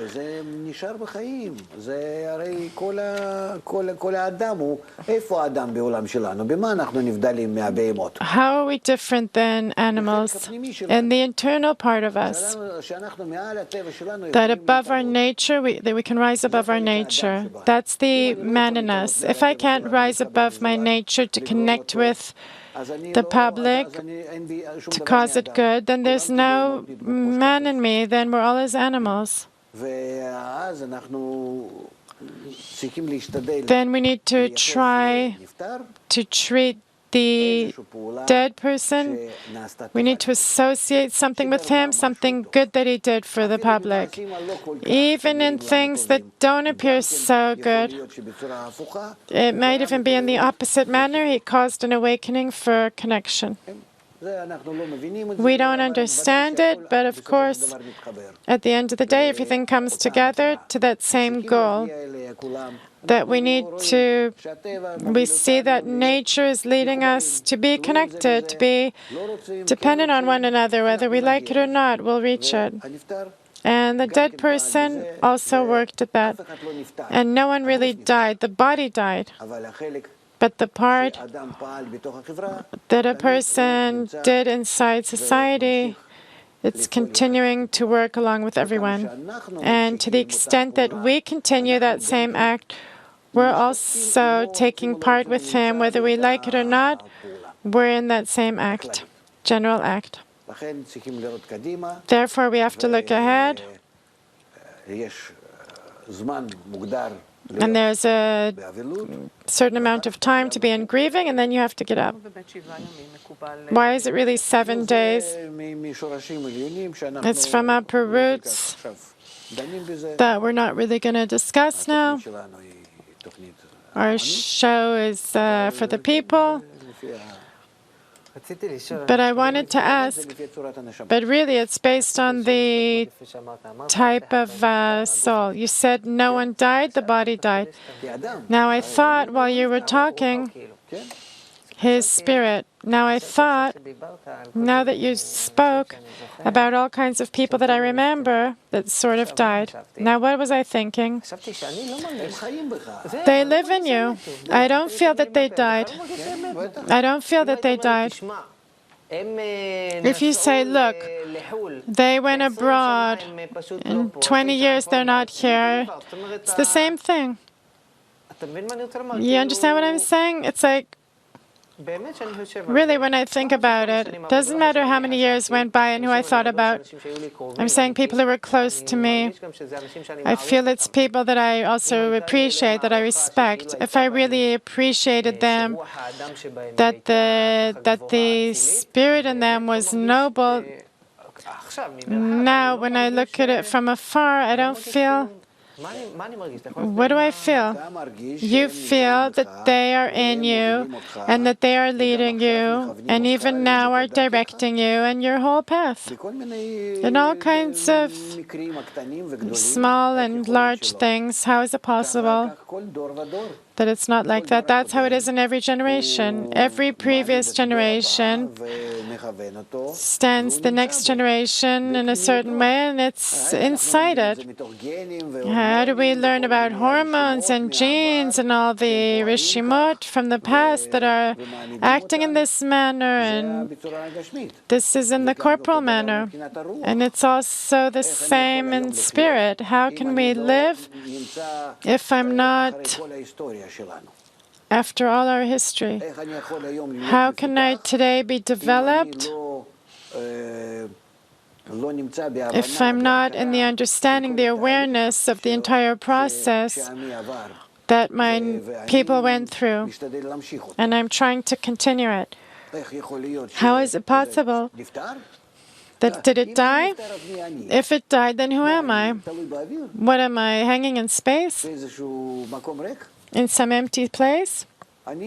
How are we different than animals? In the internal part of us, that above our nature, that we can rise above our nature. That's the man in us. If I can't rise above my nature to connect with the public, to cause it good, then there's no man in me, then we're all as animals. Then we need to try to treat the dead person. We need to associate something with him, something good that he did for the public. Even in things that don't appear so good, it might even be in the opposite manner. He caused an awakening for connection. We don't understand it, but of course, at the end of the day, everything comes together to that same goal, that we see that nature is leading us to be connected, to be dependent on one another, whether we like it or not, we'll reach it. And the dead person also worked at that. And no one really died. The body died. But the part that a person did inside society, it's continuing to work along with everyone. And to the extent that we continue that same act, we're also taking part with him, whether we like it or not, we're in that same act, general act. Therefore, we have to look ahead. And there's a certain amount of time to be in grieving, and then you have to get up. Why is it really 7 days? It's from upper roots that we're not really going to discuss now. Our show is for the people. But I wanted to ask, but really it's based on the type of soul. You said no one died, the body died. Now I thought while you were talking, his spirit. Now I thought, now that you spoke about all kinds of people that I remember that sort of died. Now what was I thinking? They live in you. I don't feel that they died. I don't feel that they died. If you say, look, they went abroad, in 20 years they're not here, it's the same thing. You understand what I'm saying? It's like, really, when I think about it, it doesn't matter how many years went by and who I thought about. I'm saying people who were close to me. I feel it's people that I also appreciate, that I respect. If I really appreciated them, that the spirit in them was noble, now when I look at it from afar, I don't feel... What do I feel? You feel that they are in you and that they are leading you and even now are directing you in your whole path. In all kinds of small and large things, how is it possible that it's not like that? That's how it is in every generation. Every previous generation stands the next generation in a certain way, and it's inside it. How do we learn about hormones and genes and all the rishimot from the past that are acting in this manner? And this is in the corporal manner. And it's also the same in spirit. How can we live if I'm not after all our history? How can I today be developed if I'm not in the understanding, the awareness of the entire process that my people went through, and I'm trying to continue it? How is it possible? Did it die? If it died, then who am I? What am I, hanging in space? In some empty place? I'm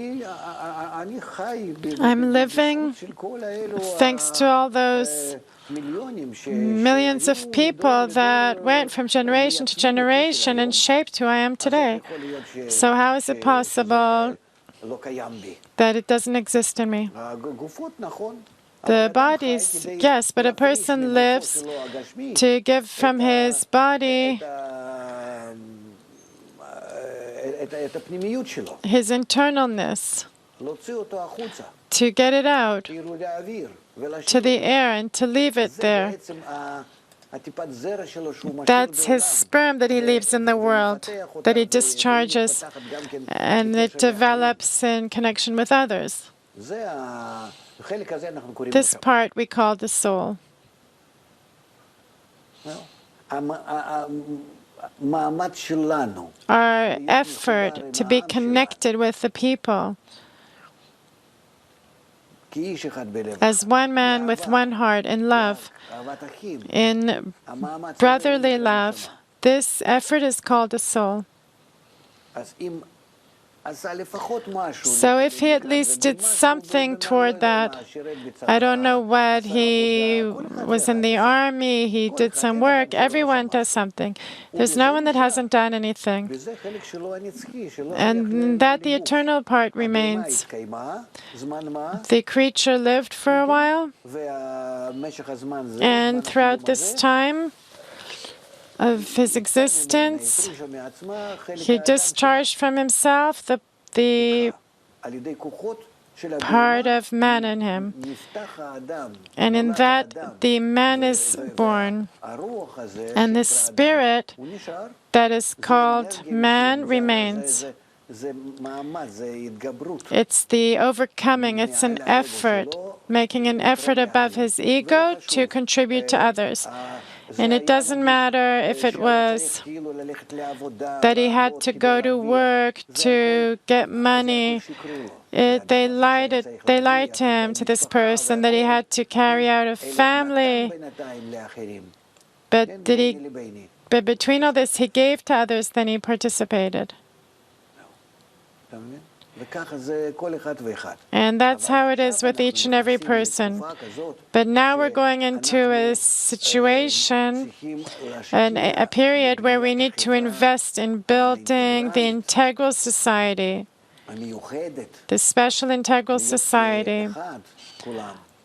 living thanks to all those millions of people that went from generation to generation and shaped who I am today. So how is it possible that it doesn't exist in me? The bodies, yes, but a person lives to give from his body his internalness, to get it out to the air and to leave it there. That's his sperm that he leaves in the world, that he discharges, and it develops in connection with others. This part we call the soul. Our effort to be connected with the people as one man with one heart in love, in brotherly love, this effort is called a soul. So if he at least did something toward that, I don't know what, he was in the army, he did some work, everyone does something. There's no one that hasn't done anything. And that the eternal part remains. The creature lived for a while, and throughout this time of his existence, he discharged from himself the part of man in him. And in that, the man is born. And the spirit that is called man remains. It's the overcoming, it's an effort, making an effort above his ego to contribute to others. And it doesn't matter if it was that he had to go to work to get money. They lied to him, to this person, that he had to carry out a family. But between all this, he gave to others, then he participated. And that's how it is with each and every person. But now we're going into a situation, a period where we need to invest in building the integral society, the special integral society,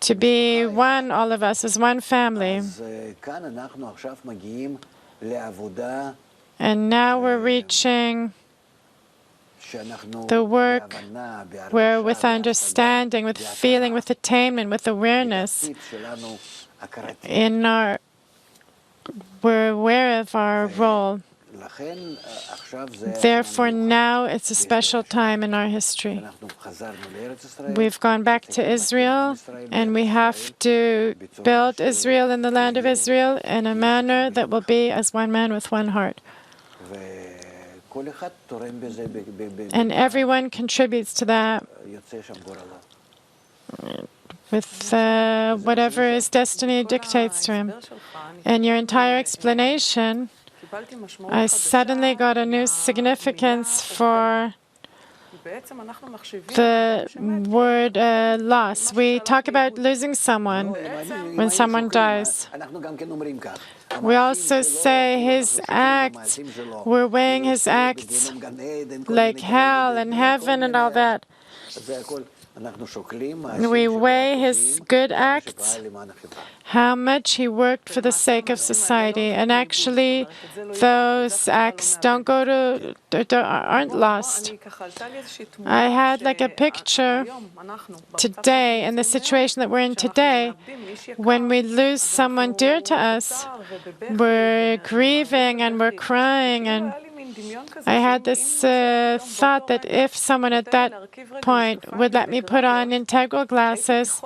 to be one, all of us, as one family. And now we're reaching the work where, with understanding, with feeling, with attainment, with awareness, we're aware of our role. Therefore, now it's a special time in our history. We've gone back to Israel, and we have to build Israel in the land of Israel in a manner that will be as one man with one heart. And everyone contributes to that with whatever his destiny dictates to him. In your entire explanation, I suddenly got a new significance for the word loss. We talk about losing someone when someone dies. We also say his acts, we're weighing his acts like hell and heaven and all that. We weigh his good acts, how much he worked for the sake of society, and actually those acts aren't lost. I had like a picture today, in the situation that we're in today, when we lose someone dear to us, we're grieving and we're crying, and I had this thought that if someone at that point would let me put on integral glasses,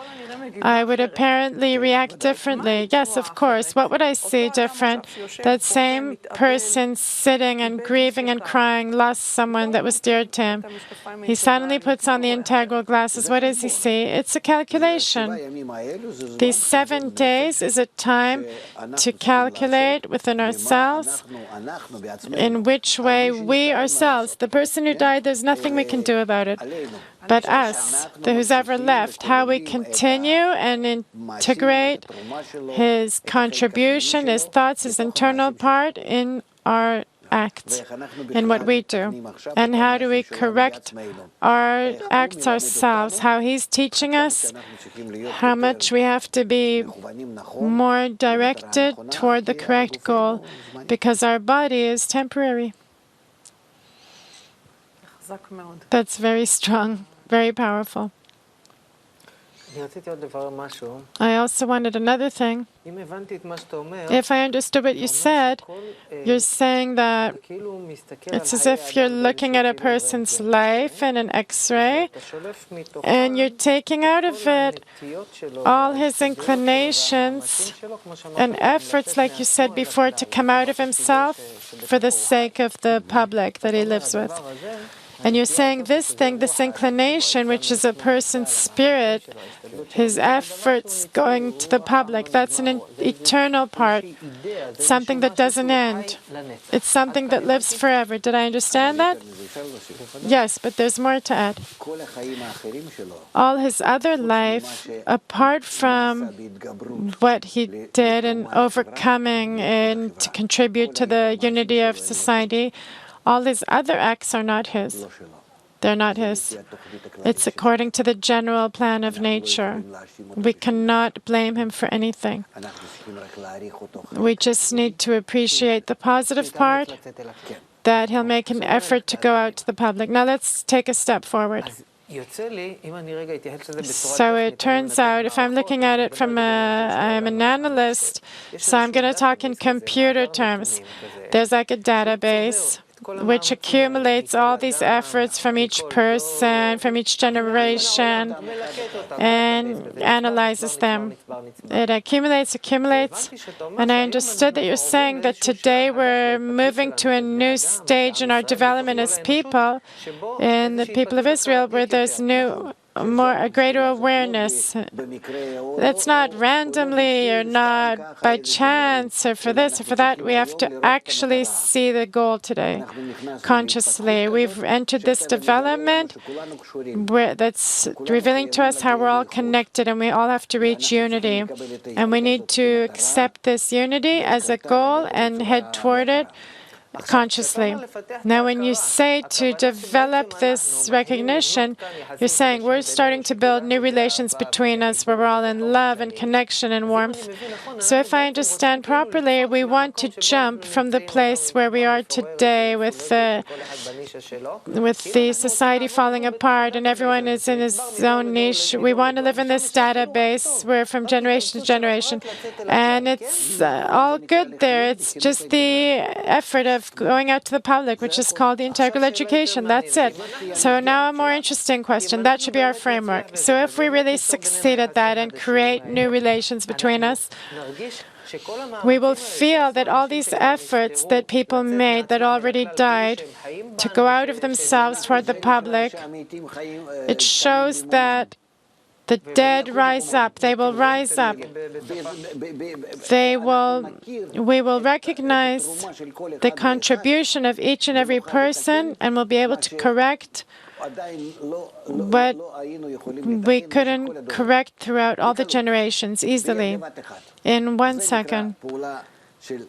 I would apparently react differently. Yes, of course. What would I see different? That same person sitting and grieving and crying lost someone that was dear to him. He suddenly puts on the integral glasses. What does he see? It's a calculation. These 7 days is a time to calculate within ourselves in which way we ourselves, the person who died, there's nothing we can do about it. But us, who's ever left, how we continue and integrate his contribution, his thoughts, his internal part in our act in what we do. And how do we correct our acts ourselves? How He's teaching us how much we have to be more directed toward the correct goal, because our body is temporary. That's very strong, very powerful. I also wanted another thing. If I understood what you said, you're saying that it's as if you're looking at a person's life in an X-ray, and you're taking out of it all his inclinations and efforts, like you said before, to come out of himself for the sake of the public that he lives with. And you're saying this thing, this inclination, which is a person's spirit, his efforts going to the public, that's an eternal part, something that doesn't end. It's something that lives forever. Did I understand that? Yes, but there's more to add. All his other life, apart from what he did in overcoming and to contribute to the unity of society, all his other acts are not his. They're not his. It's according to the general plan of nature. We cannot blame him for anything. We just need to appreciate the positive part, that he'll make an effort to go out to the public. Now let's take a step forward. So it turns out, if I'm looking at it from I'm an analyst, so I'm going to talk in computer terms. There's like a database which accumulates all these efforts from each person, from each generation, and analyzes them. It accumulates, and I understood that you're saying that today we're moving to a new stage in our development as people, in the people of Israel, where there's a greater awareness. It's not randomly or not by chance or for this or for that. We have to actually see the goal today, consciously. We've entered this development that's revealing to us how we're all connected, and we all have to reach unity. And we need to accept this unity as a goal and head toward it consciously. Now, when you say to develop this recognition, you're saying we're starting to build new relations between us where we're all in love and connection and warmth. So if I understand properly, we want to jump from the place where we are today with the society falling apart and everyone is in his own niche. We want to live in this database. We're from generation to generation. And it's all good there. It's just the effort of going out to the public, which is called the integral education. That's it. So now a more interesting question. That should be our framework. So if we really succeed at that and create new relations between us, we will feel that all these efforts that people made that already died to go out of themselves toward the public, it shows that the dead rise up. They will rise up. We will recognize the contribution of each and every person, and we'll be able to correct what we couldn't correct throughout all the generations easily in 1 second.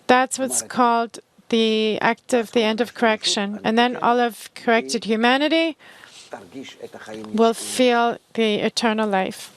That's what's called the act of the end of correction. And then all of corrected humanity will feel the eternal life.